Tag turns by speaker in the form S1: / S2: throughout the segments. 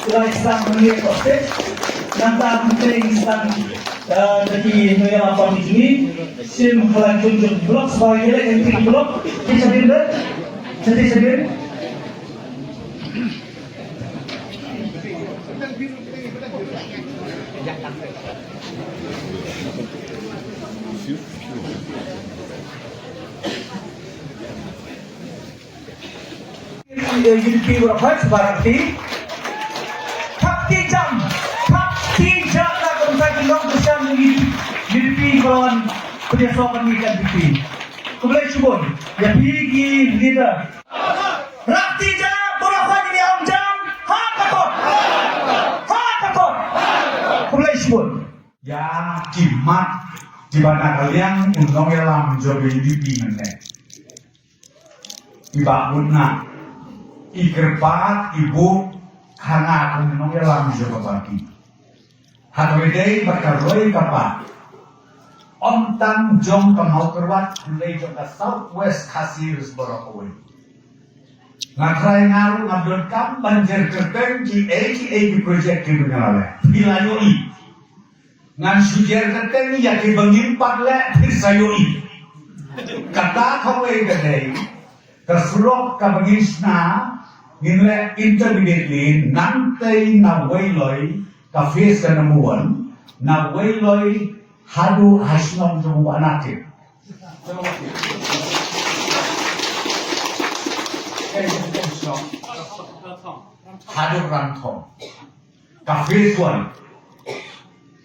S1: sila isang mengenai proses nanti penting isang dari negara apa ini sim halang tunjuk blok sebagai entry blok bisa dilihat jadi sedih UDP berapa berarti Takti jam nak kontak dengan bersama UDP kawan kerjasama dengan UDP. Kemudian subon, ya pergi kita. Rakti jam berapa ini om jam? Ha takut. Kemudian subon.
S2: Yang kimat di mana kalian untuk dalam job UDP nanti. Ibu nak. Ikerpat ibu hanga kung dalam job bagi. Hagwedei berkaroi kapat. Ontang jong kamau kerwat kulai jong ka Southwest Khasirs Borokoi. Ngakrai ngaru ngabdon kam banjir kerteng ki di project ki dunyalale. Bilayoi. Ngan sujer kerteng ya ki bangimpat le pisayoi. Kata kawai gadei. Tersulok ka bangisna nginle intermediately nantai na wailoi ka face ka namuan na wailoi hadu hasnom jumu anake hadu rantong ka face one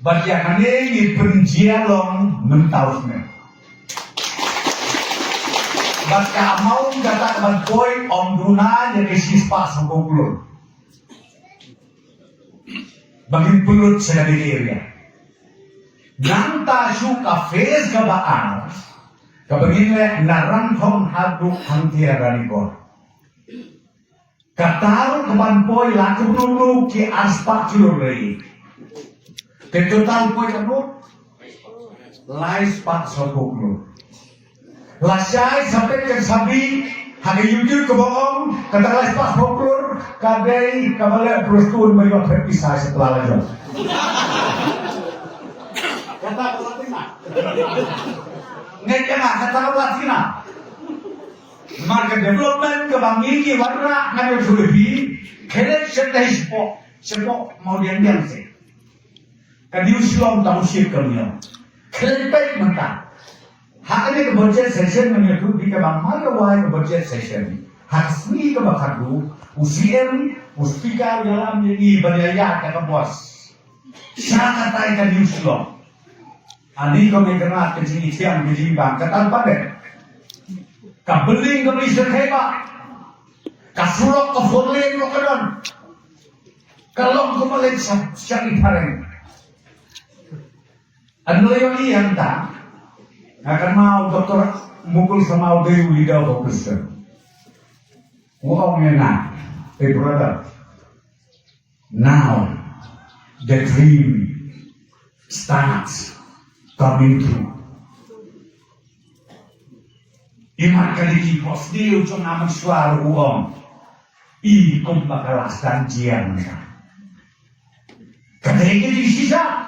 S2: bagyakane ni penjialong mentausne Baka mau kata bantoy om duna jadi sispa sambung pulut. Bagin pulut sa area. Nang tasyo ka face ka baan, kabagin le narangkong hadu ang tiarani ko. Kataro kabanpoy laku dulu ki aspa kilorei. Ketotal poy kanut, lais pat sambung pulut. Lasai sampai ke sabi hari YouTube ke bohong kata las pas pokur kadai kabale terus meriwat berpisah setelah lanjut kata Latina ngekena kata Latina market development ke bangi warna ngayo lebih kene sedai sepo mau diambil sih kadiu silom tahu sih kalian kene baik mentah Hak ini ke budget session menyebut di kebang malawai ke budget session. Hak seni ke bakadu, usiem, uspika dalam ini berdaya kata bos. Sangat tahu di usulong. Ani kau mengenal kejenitan kejimbang kata pada. Kabeling ke Mister Heba, kasulok ke Forlane lo kedon. Kalau kau balik cari bareng. Anu yang iya entah. Akan mau dokter mukul sama udah lidah fokus. Wow mena, brother. Now the dream starts coming true. Iman kali di pos di ujung amat suara uang. Ikom bakalastan jian. Kadang-kadang di sisa.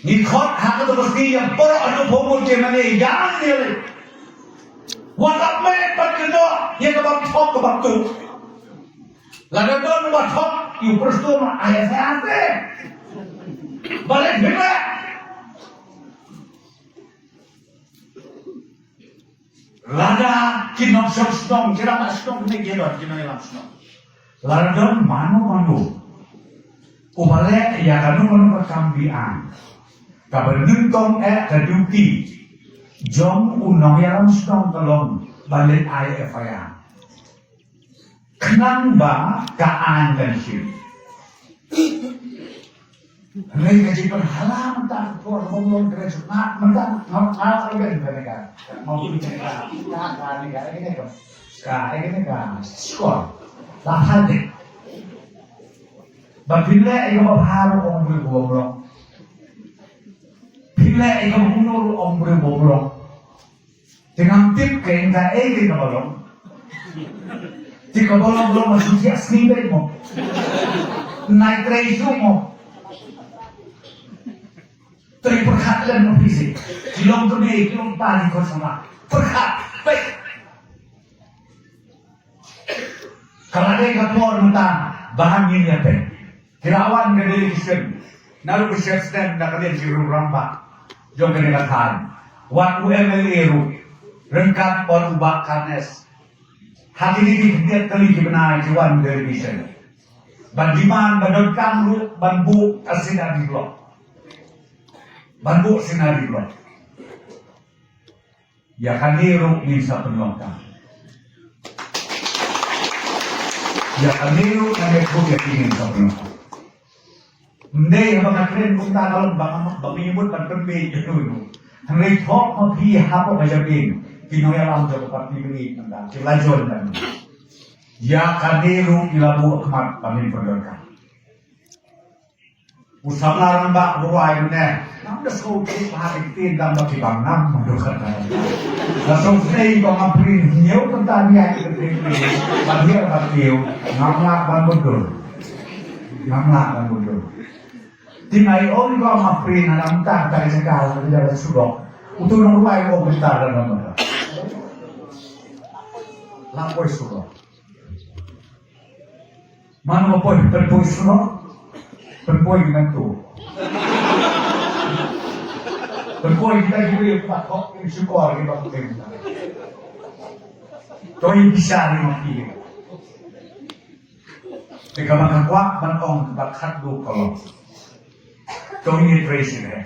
S2: Nikot hak terus dia poro anu pomul ke mana jangan dia. Walau mereka kedua dia kebab tok kebab tu. Lalu tu kebab tok you perstuma ayah saya ante. Balik bila. Lada kinok song kira tak song ni kira kina ilam song. Lalu manu. Ubale ya kanu berkambian. Kabar nentong kaduki jom unong yaram stong kalong balik IFIA kenang ba kaan dan sih mereka jadi berhalang tak keluar ngomong kerja nak mentang ngomong lagi mereka mau bikin negara ini kan skor lahan deh babila yang berharu orang berbobrok bila ikam unur ombre bobrok dengan tip ke indah ke balong Jika belum masuk asli mo, naik resu mo, terperhatian mo fisik, kilong kami, kilong paling ko sama, perhat, baik. Kalau ada yang kapor mentang, bahan ini apa? Kirawan kadang Kristen, nalu Kristen nak kalian jiru rampak, jom kalian katakan, waktu MLA rengkat orang bakarnes. Hati ini dia kali benar jiwan dari Kristen. Bandiman, bandot kamru, banbu asinar di blok. Banbu asinar di blok. Ya kan niru minsa penonton. Ya kan niru nanti ya ingin sa penonton. Hindi, mga kren kung tanong, baka menyebut pagpembe yun. Henry Talk mapi hapo kajabing, kinoyalang sa kapatibig ng dati, lajon lang. Ya kaniru ilabu akmat pamin pagdagka. Usap larang ba, buruay na, nang nasaw kayo pahakitin lang makibang nam, madukat na. Nasaw snay ko nga prin, niyo kung tanya yung bagir batiyo, ngamlak ban budol. Ngamlak ban budol. Tinayon ko ang prin na namtang tayo sa kahalan na sa sulok. Uto ng ruway ko kumitaran naman. Lapoy sulok. Mano po, perpoy sulok? Perpoy ginanto. Perpoy kita juga yung patok, yung sukor, yung patok. Ito yung bisa rin ang piling. Ika makakwak manong bakhat do kolong. Ito yung tracing eh.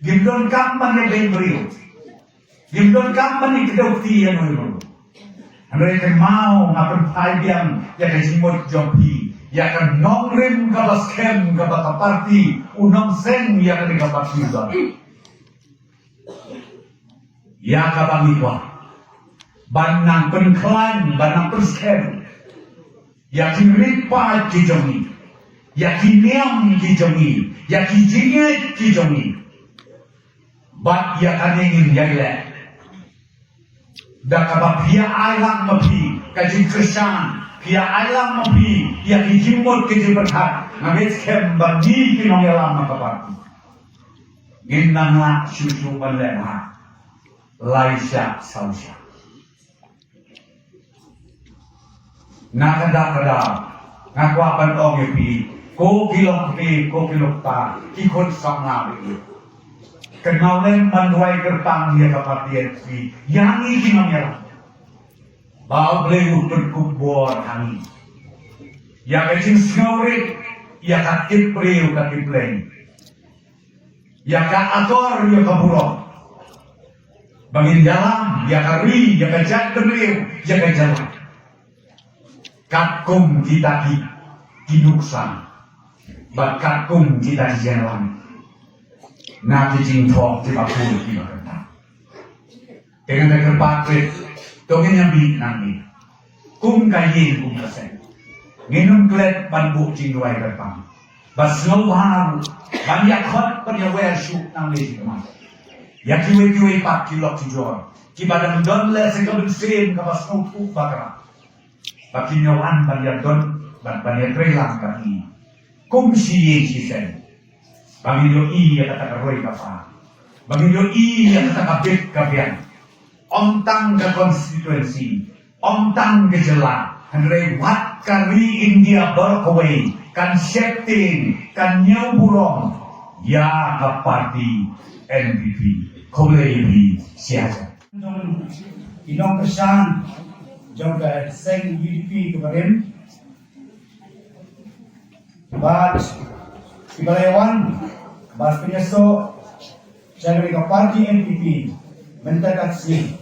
S2: Gimdon kampan yung benbrio. Gimdon kampan yung kadawti yan mo. Ano yung mau ngapin paibiyang ya kajimot jompi. Ya kan nongrim kabaskem kabakaparti. Unong sen ya kan kabaktiba. Ya kabangikwa. Banang penklan, banang perskem. Ya kinripa kijongi. Ya kiniam kijongi. Ya kijinget kijongi. Bat ya kaningin yaile. Dakabab pia ailang mapi kajin Krisyan pia ailang mapi ya kijimot kajin berhak ngabit kem bagi kinong yalang makapati ginang la susu balema laisya sausya nakada ngakwapan ong yapi ko kilok ta kikot sang nabi kenaulan manuai gertang dia kapatian si yang ini namanya bau beliau berkubur hangi ya kecil snorit ya kakit priu kakit lain ya ka ator ya kaburok bangin dalam ya kari ya kajat beliau ya kajalan kakum kita kinuksan bakakum kita jalan nabi jing thok di bakul di bakanta. Dengan dekat patrit, tongin yang bi nanti. Kum kayin kum kasen. Nginum klet banbu jing duai berpang. Bas ngau haru, banyak hot penyawer syuk nang lezi kemas. Ya kiwe pak kilok tijor. Kibadang don le sekabun sem kabas ngau tuk bakara. Baki nyawan banyak don, banyak trelang kaki. Kum siye cisen. Bangilo iya kata karoy kapa. Bangilo iya kata kabit kapian. Omtang ke konstituensi. Omtang ke jela. Henry wat kari India berkawai. Kan setting. Kan nyamburong. Ya ke parti NPP. Kolei siaga.
S1: Inong kesan. Jom ke seng UDP kemarin. But Ibalayawan, Bas Penyeso, Januari ke parti NPP, mentekat sih.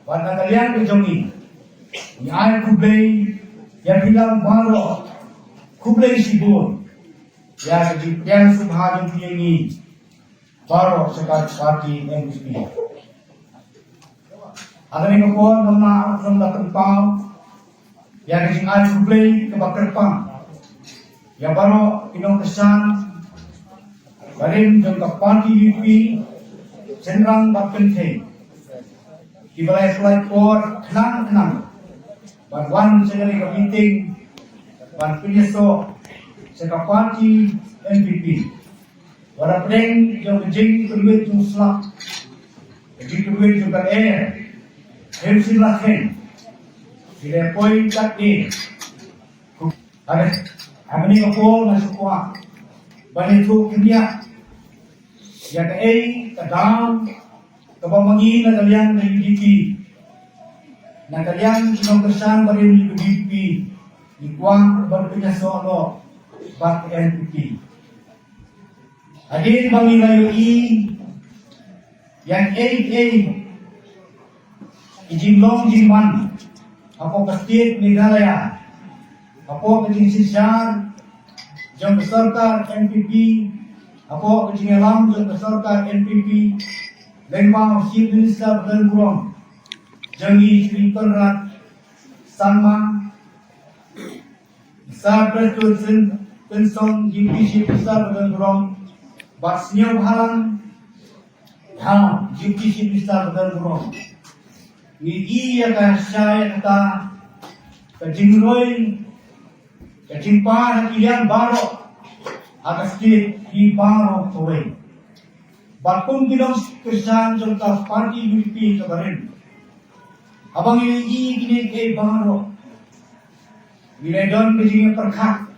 S1: Pada kalian kejongi, ni air kublai, yang bilang baru, kublai sibun, ya yang subhanallah tiangi, baru sekat parti NPP. Ada yang kau nama sama terpau, yang di air kublai kebakerpang. Ya baru inong kesan barin jangka parti UP senrang bakente ibalai flight or kenang
S2: But one second ka meeting, one pinyeso sa party NPP. Wala pring yung kajing kulwit yung slap. Kajing kulwit yung kan Hem sila ken. Sila poin kat ni. Ang ni ko na sukwa. Bani tu kimia. Ya ka kadam kapamangi na kalian na UDP. Na kalian kinongkersan bari ni UDP. Ikuang berpinyaso ano bak NPP. Hadir bang ilayo yang ijinglong jingman ako kastit Meghalaya ako kajing sisyan jang peserta NPP ako kajing alam jang peserta NPP Lengmang Chief Minister Badan Burong jangi Sri Konrad Sanma Sir President Pensong Deputy Chief Minister Badan Burong Basnya Halang Deputy Chief Minister Badan Burong iya ka saya kata kajingroy kajingpa iyan baro atas di baro toy bakung bilang kesan jonta party UDP kabarin abang ini gini ke baro bila don kajing perkak